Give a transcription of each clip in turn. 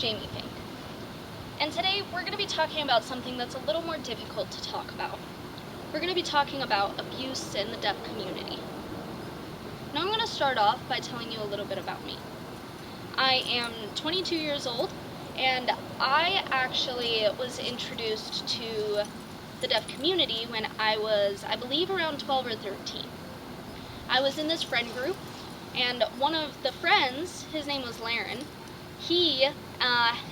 Jamie Fink. And today we're going to be talking about something that's a little more difficult to talk about. We're going to be talking about abuse in the deaf community. Now I'm going to start off by telling you a little bit about me. I am 22 years old, and I actually was introduced to the deaf community when I was, I believe, around 12 or 13. I was in this friend group, and one of the friends, his name was Laren,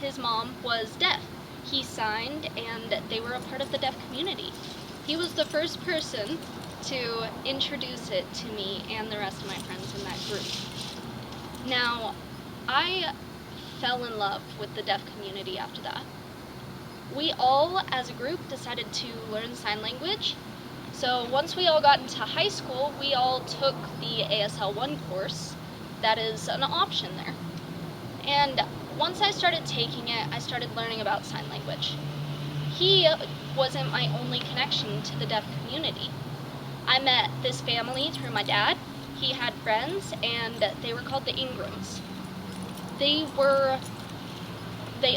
his mom was deaf. He signed, and they were a part of the deaf community. He was the first person to introduce it to me and the rest of my friends in that group. Now, I fell in love with the deaf community after that. We all, as a group, decided to learn sign language. So once we all got into high school, we all took the ASL 1 course. That is an option there. And once I started taking it, I started learning about sign language. He wasn't my only connection to the deaf community. I met this family through my dad. He had friends, and they were called the Ingrams. They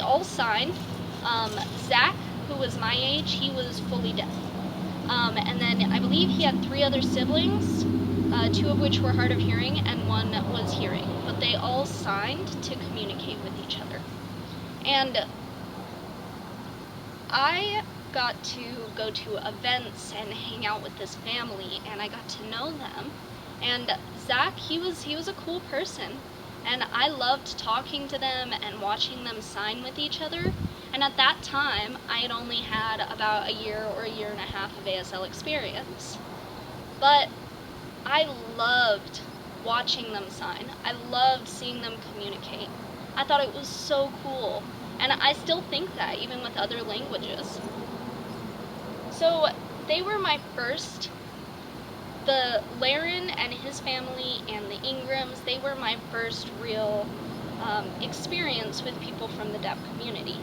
all signed. Zach, who was my age, he was fully deaf. And then I believe he had 3 other siblings, 2 of which were hard of hearing and 1 was hearing. But they all signed to communicate with each other. And I got to go to events and hang out with this family, and I got to know them. And Zach, he was a cool person, and I loved talking to them and watching them sign with each other. And at that time, I had only had about a year or a year and a half of ASL experience. But I loved watching them sign. I loved seeing them communicate. I thought it was so cool. And I still think that, even with other languages. So they were my first, the Laren and his family and the Ingrams, they were my first real experience with people from the deaf community.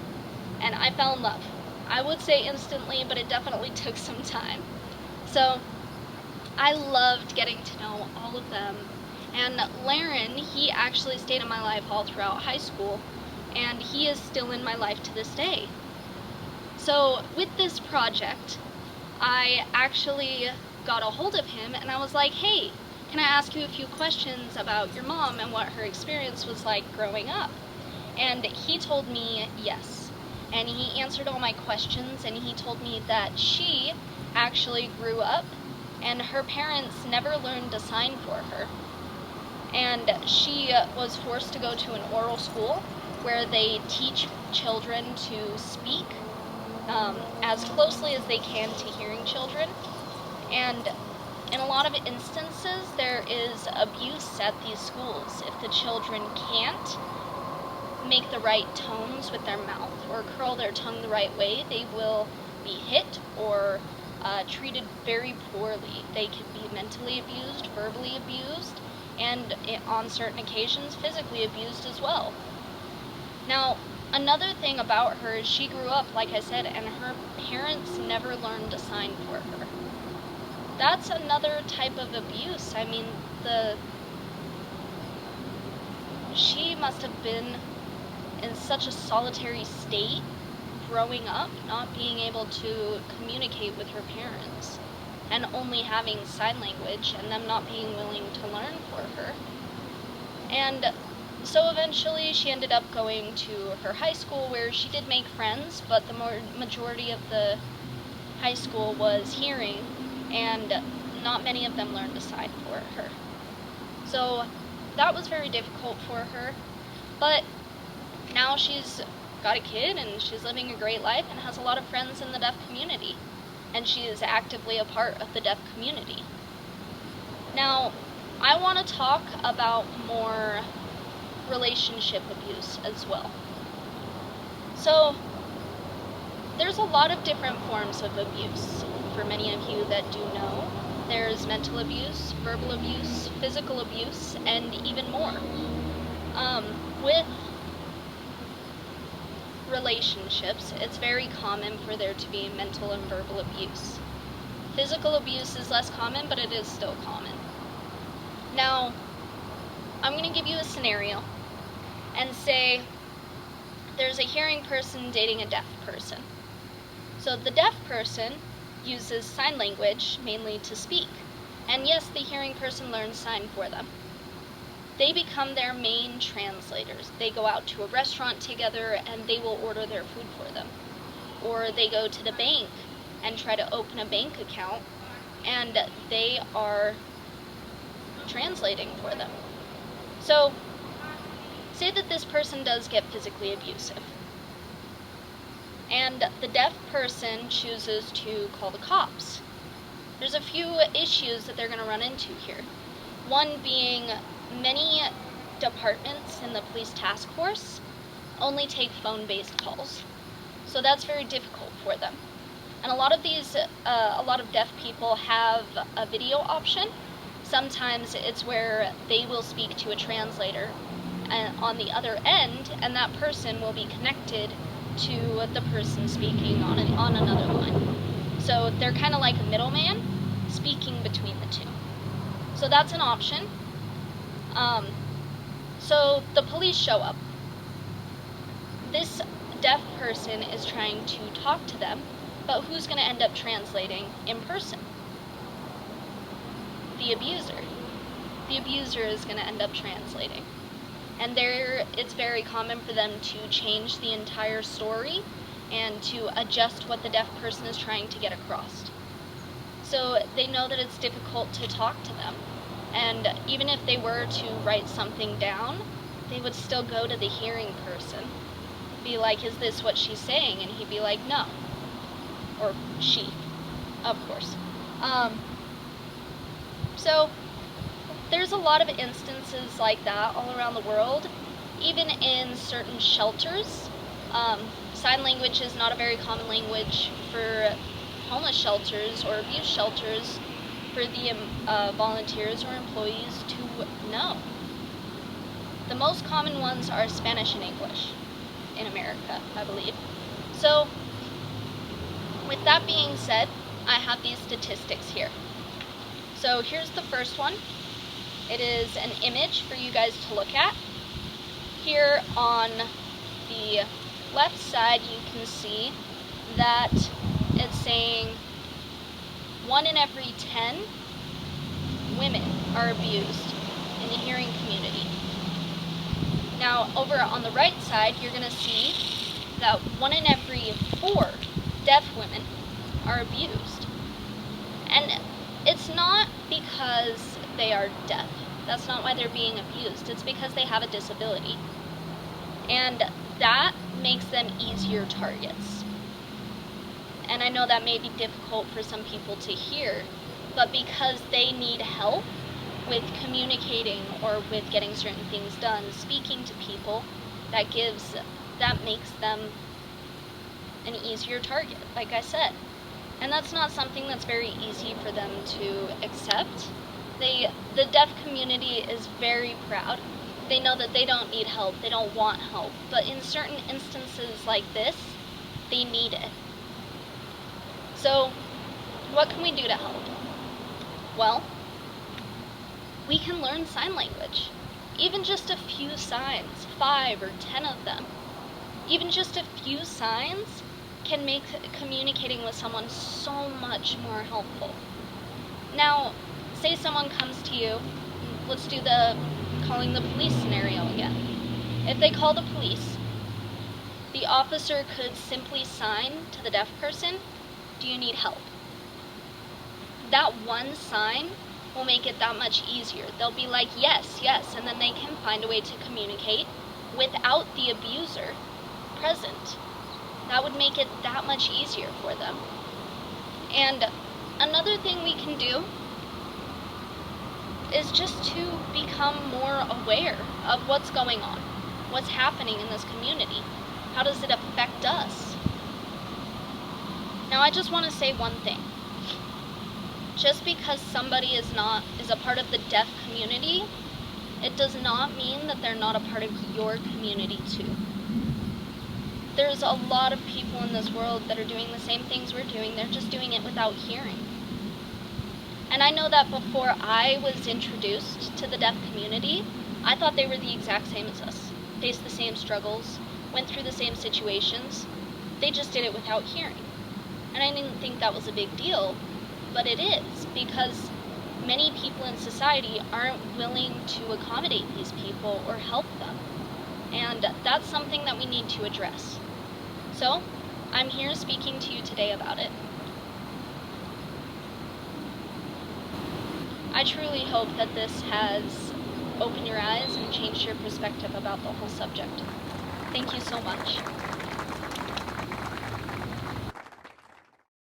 And I fell in love. I would say instantly, but it definitely took some time. So I loved getting to know all of them. And Laren, he actually stayed in my life all throughout high school, and he is still in my life to this day. So with this project, I actually got a hold of him, and I was like, hey, can I ask you a few questions about your mom and what her experience was like growing up? And he told me yes. And he answered all my questions, and he told me that she actually grew up and her parents never learned to sign for her. And she was forced to go to an oral school where they teach children to speak as closely as they can to hearing children. And in a lot of instances, there is abuse at these schools. If the children can't make the right tones with their mouth or curl their tongue the right way, they will be hit or treated very poorly. They can be mentally abused, verbally abused, and on certain occasions physically abused as well. Now, another thing about her is she grew up, like I said, and her parents never learned to sign for her. That's another type of abuse. I mean, she must have been in such a solitary state growing up, not being able to communicate with her parents, and only having sign language, and them not being willing to learn for her. And so eventually she ended up going to her high school, where she did make friends, but the majority of the high school was hearing, and not many of them learned to sign for her. So that was very difficult for her, but now she's got a kid and she's living a great life and has a lot of friends in the deaf community, and she is actively a part of the deaf community. Now, I want to talk about more relationship abuse as well. So there's a lot of different forms of abuse. For many of you that do know, there's mental abuse, verbal abuse, physical abuse, and even more. With relationships, it's very common for there to be mental and verbal abuse. Physical abuse is less common, but it is still common. Now, I'm going to give you a scenario and say there's a hearing person dating a deaf person. So the deaf person uses sign language mainly to speak. And yes, the hearing person learns sign for them. They become their main translators. They go out to a restaurant together and they will order their food for them. Or they go to the bank and try to open a bank account, and they are translating for them. So, say that this person does get physically abusive, and the deaf person chooses to call the cops. There's a few issues that they're going to run into here. One being, many departments in the police task force only take phone-based calls. So that's very difficult for them. And a lot of deaf people have a video option. Sometimes it's where they will speak to a translator on the other end, and that person will be connected to the person speaking on another line. So they're kind of like a middleman speaking between the two. So that's an option. So the police show up. This deaf person is trying to talk to them, but who's going to end up translating in person? The abuser. The abuser is going to end up translating. And it's very common for them to change the entire story and to adjust what the deaf person is trying to get across. So they know that it's difficult to talk to them. And even if they were to write something down, they would still go to the hearing person. Be like, is this what she's saying? And he'd be like, no. Or she, of course. So there's a lot of instances like that all around the world, even in certain shelters. Sign language is not a very common language for homeless shelters or abuse shelters for the volunteers or employees to know. The most common ones are Spanish and English in America, I believe. So, with that being said, I have these statistics here. So here's the first one. It is an image for you guys to look at. Here on the left side, you can see that it's saying 1 in every 10 women are abused in the hearing community. Now, over on the right side, you're going to see that 1 in every 4 deaf women are abused. And it's not because they are deaf. That's not why they're being abused. It's because they have a disability. And that makes them easier targets. And I know that may be difficult for some people to hear, but because they need help with communicating or with getting certain things done, speaking to people, that makes them an easier target, like I said. And that's not something that's very easy for them to accept. The deaf community is very proud. They know that they don't need help, they don't want help, but in certain instances like this, they need it. So, what can we do to help? Well, we can learn sign language. Even just a few signs, 5 or 10 of them. Even just a few signs can make communicating with someone so much more helpful. Now, say someone comes to you, let's do the calling the police scenario again. If they call the police, the officer could simply sign to the deaf person, do you need help? That one sign will make it that much easier. They'll be like, yes, yes, and then they can find a way to communicate without the abuser present. That would make it that much easier for them. And another thing we can do is just to become more aware of what's going on, what's happening in this community. How does it affect us? Now, I just want to say one thing. Just because somebody is a part of the deaf community, it does not mean that they're not a part of your community too. There's a lot of people in this world that are doing the same things we're doing, they're just doing it without hearing. And I know that before I was introduced to the deaf community, I thought they were the exact same as us, faced the same struggles, went through the same situations. They just did it without hearing. And I didn't think that was a big deal, but it is, because many people in society aren't willing to accommodate these people or help them. And that's something that we need to address. So, I'm here speaking to you today about it. I truly hope that this has opened your eyes and changed your perspective about the whole subject. Thank you so much.